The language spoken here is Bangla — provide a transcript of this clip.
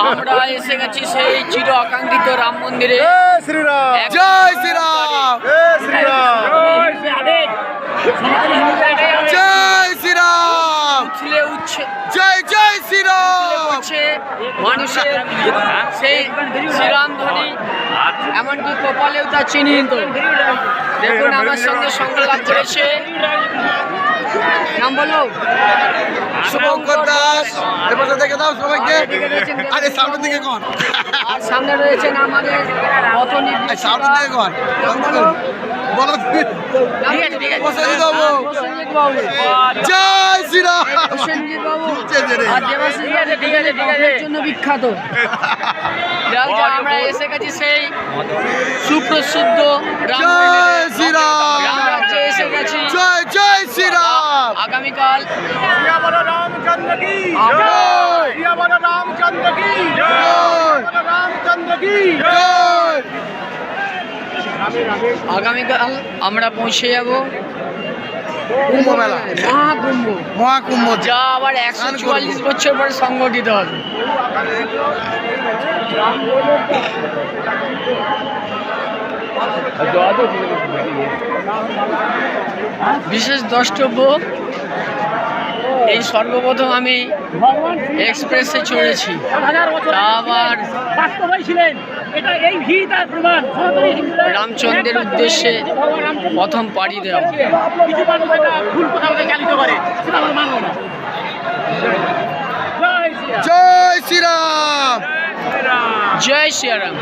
আমরা এসে গেছি সেই চির আকাঙ্ক্ষিত রাম মন্দিরে। শ্রীরাম জয় শ্রীরাম, শ্রীরাম জয় শ্রীরাম, উছলে উঠছে জয় জয় শ্রীরাম। উঠছে মানুষের সেই শ্রীরাম ধ্বনি, এমনকি কপালেও তা চিহ্নিত। দেখুন আমার সঙ্গে সংলাপ করেছে, নাম বলো, শুভঙ্কর দাস। এবার দেখে দাও সবাইকে, আরে সামনের দিকে কর, আর সামনে রয়েছেন আমাদের সামনের দিকে কর, বলো তুমি। প্রসেনজিৎ বাবু, জয় শ্রীরাম। প্রসেনজিৎ বাবু বুঝছে রে। আর দেবাশিস বাবু কফির জন্য বিখ্যাত। আমরা এসে গেছি সেই সুপ্রসিদ্ধ রাম জয় মন্দিরে। শ্রীরাম, রামরাজ্যে এসে গেছি। জয় জয় শ্রীরাম। আগামীকাল রামচন্দ্র কি জয় রামচন্দ্র কি জয় রামচন্দ্র কি জয়। আগামীকাল আমরা পৌঁছে যাব কুম্ভ মেলা, মহাকুম্ভ, মহাকুম্ভ। যা আবার 144 বছর পরে সংগঠিত হবে। বিশেষ দ্রষ্টব্য, এই সর্বপ্রথম আমি এক্সপ্রেসে চড়েছি, তা আবার রামচন্দ্রের উদ্দেশ্যে প্রথম পাড়ি দেওয়া। জয় শ্রীরাম, জয় শ্রীরাম।